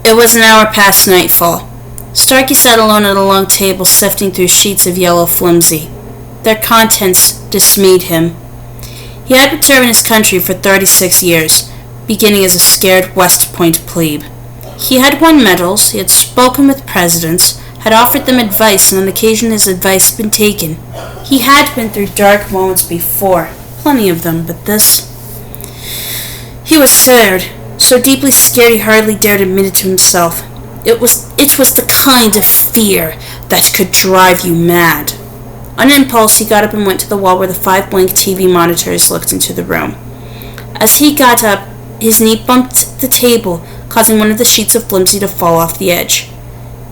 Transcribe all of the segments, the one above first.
It was an hour past nightfall. Starkey sat alone at a long table, sifting through sheets of yellow flimsy. Their contents dismayed him. He had been serving his country for 36 years, beginning as a scared West Point plebe. He had won medals, he had spoken with presidents, had offered them advice, and on occasion his advice had been taken. He had been through dark moments before, plenty of them, but this... He was scared, so deeply scared he hardly dared admit it to himself. It was the kind of fear that could drive you mad. On impulse, he got up and went to the wall where the 5 blank TV monitors looked into the room. As he got up, his knee bumped the table, causing one of the sheets of flimsy to fall off the edge.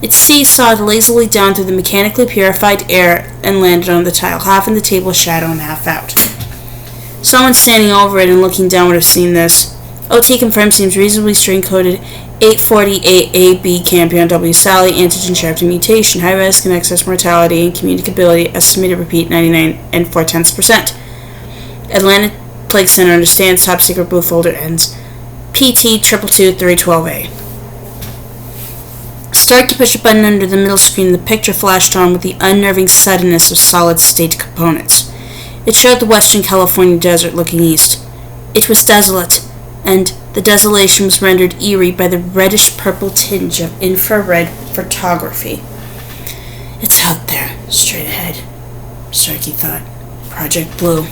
It seesawed lazily down through the mechanically purified air and landed on the tile, half in the table shadow and half out. Someone standing over it and looking down would have seen this. OT confirmed seems reasonably string-coded 840-8AB Campion W Sally, antigen shared to mutation, high risk and excess mortality and communicability, estimated repeat 99.4%. Atlanta Plague Center understands, top secret blue folder ends. PT 222-312A. Starkey pushed a button under the middle screen and the picture flashed on with the unnerving suddenness of solid-state components. It showed the western California desert looking east. It was desolate, and the desolation was rendered eerie by the reddish-purple tinge of infrared photography. It's out there, straight ahead, Starkey thought. Project Blue.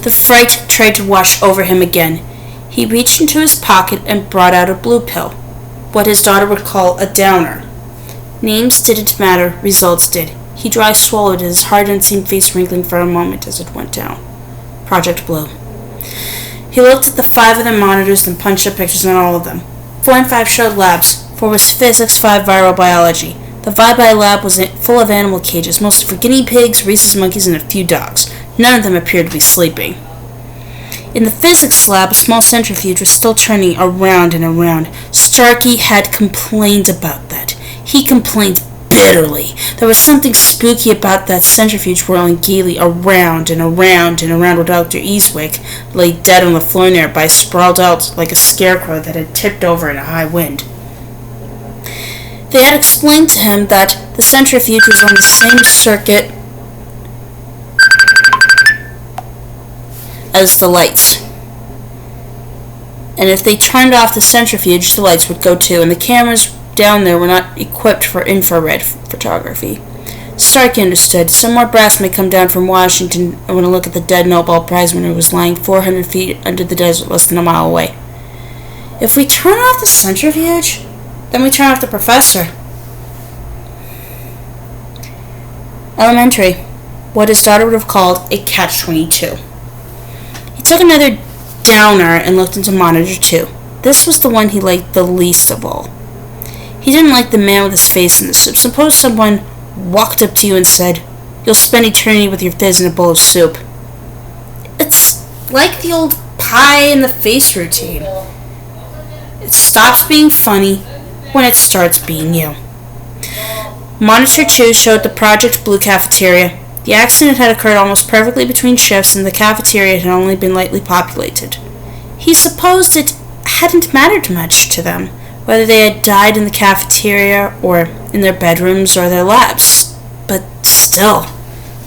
The fright tried to wash over him again. He reached into his pocket and brought out a blue pill, what his daughter would call a downer. Names didn't matter, results did. He dry swallowed it, his hard unseen face wrinkling for a moment as it went down. Project Blue. He looked at the 5 other monitors and punched up pictures on all of them. 4 and 5 showed labs. 4 was physics, 5 viral biology. The Vibi lab was full of animal cages, mostly for guinea pigs, rhesus monkeys, and a few dogs. None of them appeared to be sleeping. In the physics lab, a small centrifuge was still turning around and around. Starkey had complained about that. He complained bitterly. There was something spooky about that centrifuge whirling gaily around and around and around while Dr. Eastwick lay dead on the floor nearby, sprawled out like a scarecrow that had tipped over in a high wind. They had explained to him that the centrifuge was on the same circuit as the lights. And if they turned off the centrifuge, the lights would go too, and the cameras down there were not equipped for infrared photography. Starkey understood. Some more brass may come down from Washington and want to look at the dead Nobel Prize winner who was lying 400 feet under the desert less than a mile away. If we turn off the centrifuge, then we turn off the professor. Elementary. What his daughter would have called a catch-22. He took another downer and looked into monitor 2. This was the one he liked the least of all. He didn't like the man with his face in the soup. Suppose someone walked up to you and said, "You'll spend eternity with your fizz in a bowl of soup." It's like the old pie in the face routine. It stops being funny when it starts being you. Monitor 2 showed the Project Blue cafeteria. The accident had occurred almost perfectly between shifts, and the cafeteria had only been lightly populated. He supposed it hadn't mattered much to them whether they had died in the cafeteria or in their bedrooms or their labs. But still,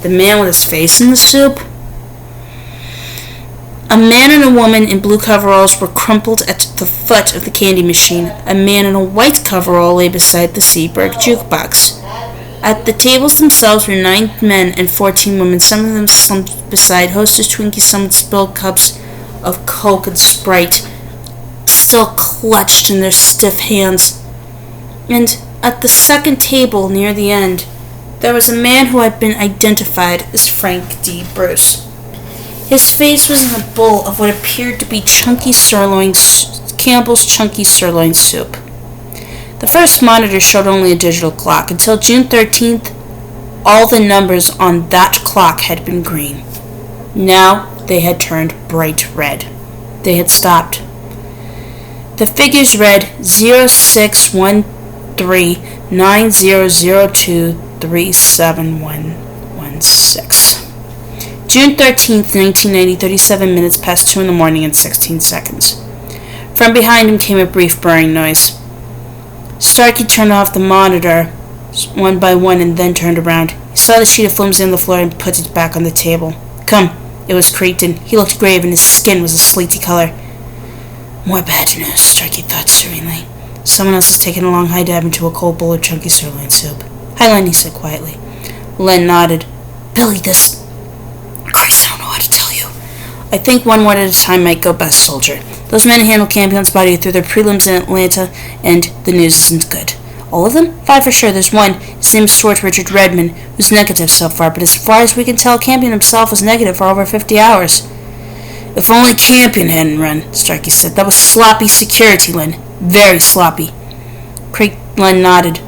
the man with his face in the soup. A man and a woman in blue coveralls were crumpled at the foot of the candy machine. A man in a white coverall lay beside the Seaberg jukebox. At the tables themselves were 9 men and 14 women, some of them slumped beside Hostess Twinkies, some with spilled cups of Coke and Sprite, still clutched in their stiff hands. And at the second table near the end, there was a man who had been identified as Frank D. Bruce. His face was in a bowl of what appeared to be Campbell's chunky sirloin soup. The first monitor showed only a digital clock. Until June 13th, all the numbers on that clock had been green. Now they had turned bright red. They had stopped. The figures read 06139002371116. June 13th, 1990, 37 minutes past 2 in the morning and 16 seconds. From behind him came a brief burring noise. Starkey turned off the monitor one by one and then turned around. He saw the sheet of flimsy on the floor and put it back on the table. Come. It was Creighton. He looked grave and his skin was a slaty color. More bad news, Starkey thought serenely. Someone else has taken a long high dive into a cold bowl of chunky sirloin soup. Hi, Len, he said quietly. Len nodded. Billy, this... Christ, I don't know how to tell you. I think one word at a time might go best, soldier. Those men handle Campion's body through their prelims in Atlanta, and the news isn't good. All of them? 5 for sure. There's one. His name's Stuart Richard Redmond, who's negative so far, but as far as we can tell, Campion himself was negative for over 50 hours. If only Campion hadn't run, Starkey said. That was sloppy security, Len. Very sloppy. Len nodded.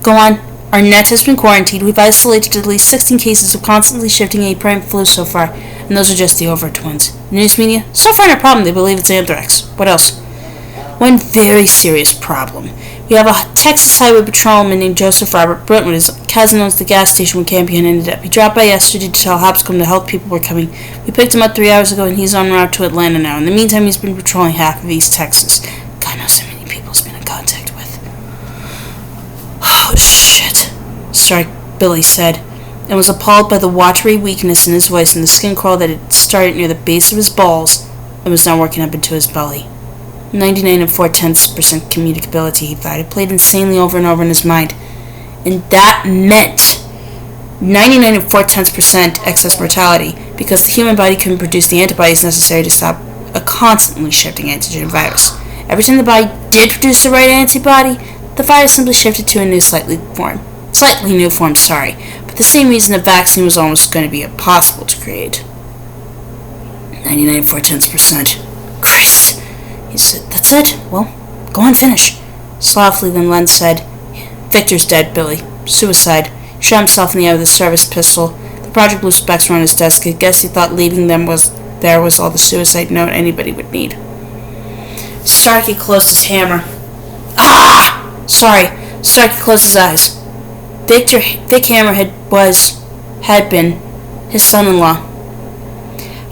Go on. Our net has been quarantined. We've isolated at least 16 cases of constantly shifting A-prime flu so far, and those are just the overt ones. The news media? So far no problem. They believe it's anthrax. What else? One very serious problem. We have a Texas Highway patrolman named Joseph Robert Brentwood. His cousin owns the gas station where Campion ended up. He dropped by yesterday to tell Hopscomb the health people were coming. We picked him up 3 hours ago, and he's en route to Atlanta now. In the meantime, he's been patrolling half of East Texas. God knows how many people he's been in contact with. Oh, shit, Billy said, and was appalled by the watery weakness in his voice and the skin crawl that had started near the base of his balls and was now working up into his belly. 99 and 4/10% communicability, he thought. It played insanely over and over in his mind. And that meant 99 and 4/10% excess mortality, because the human body couldn't produce the antibodies necessary to stop a constantly shifting antigen virus. Every time the body did produce the right antibody, the virus simply shifted to a new slightly new form, but the same reason a vaccine was almost going to be impossible to create. 99 and 4/10%. Christ, he said. That's it? Well, go on, finish. Softly, then Len said, Victor's dead, Billy. Suicide. He shot himself in the eye with a service pistol. The Project Blue specs were on his desk. I guess he thought leaving them was all the suicide note anybody would need. Starkey closed his hammer. Ah! Sorry. Starkey closed his eyes. Vic Hammer had been his son-in-law.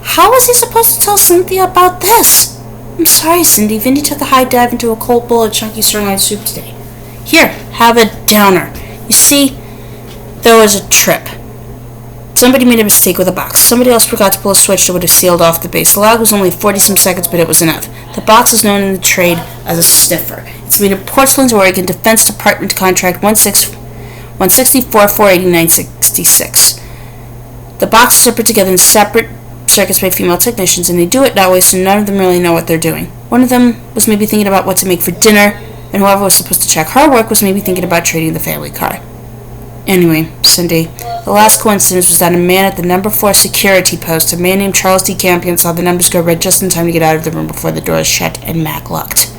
How was he supposed to tell Cynthia about this? I'm sorry, Cindy. Vinny took a high dive into a cold bowl of chunky sirloin soup today. Here, have a downer. You see, there was a trip. Somebody made a mistake with a box. Somebody else forgot to pull a switch that would have sealed off the base. The lag was only 40-some seconds, but it was enough. The box is known in the trade as a sniffer. It's made of Portland, Oregon, Defense Department Contract 164-489-66. The boxes are put together in separate circuits by female technicians, and they do it that way so none of them really know what they're doing. One of them was maybe thinking about what to make for dinner, and whoever was supposed to check her work was maybe thinking about trading the family car. Anyway, Cindy, the last coincidence was that a man at the number 4 security post, a man named Charles D. Campion, saw the numbers go red just in time to get out of the room before the doors shut and Mac locked.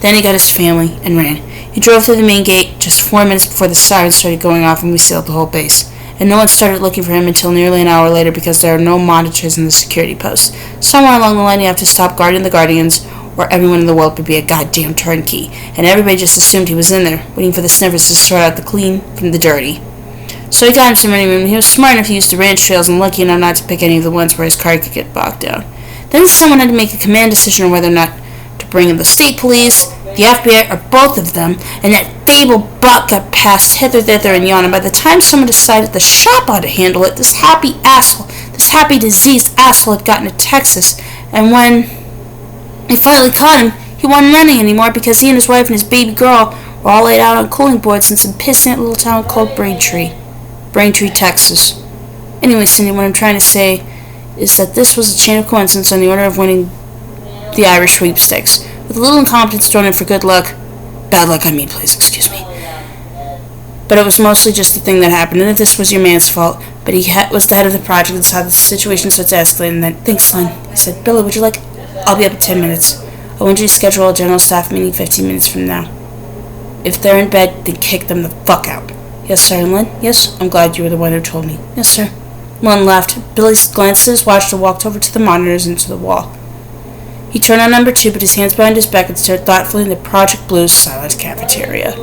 Then he got his family and ran. He drove through the main gate just 4 minutes before the sirens started going off and we sealed the whole base. And no one started looking for him until nearly an hour later because there are no monitors in the security post. Somewhere along the line you have to stop guarding the Guardians or everyone in the world would be a goddamn turnkey. And everybody just assumed he was in there, waiting for the sniffers to sort out the clean from the dirty. So he got him some running room. He was smart enough to use the ranch trails and lucky enough not to pick any of the ones where his car could get bogged down. Then someone had to make a command decision on whether or not to bring in the state police, the FBI, or both of them, and that fabled buck got passed hither, thither, and yon, and by the time someone decided the shop ought to handle it, this happy diseased asshole had gotten to Texas, and when they finally caught him, he wasn't running anymore because he and his wife and his baby girl were all laid out on cooling boards in some pissant little town called Braintree, Texas. Anyway, Cindy, what I'm trying to say is that this was a chain of coincidence on the order of winning the Irish sweepstakes, with a little incompetence thrown in for good luck. Bad luck, I mean, please, excuse me. But it was mostly just the thing that happened, and if this was your man's fault, but he was the head of the project and saw the situation started to escalate, and then, thanks, Len, he said, Billy, would you like... I'll be up in 10 minutes. I want you to schedule a general staff meeting 15 minutes from now. If they're in bed, then kick them the fuck out. Yes, sir, and Len? Yes, I'm glad you were the one who told me. Yes, sir. Len left. Billy glanced at his watch and walked over to the monitors and to the wall. He turned on number 2, put his hands behind his back and stared thoughtfully in the Project Blue's silent cafeteria.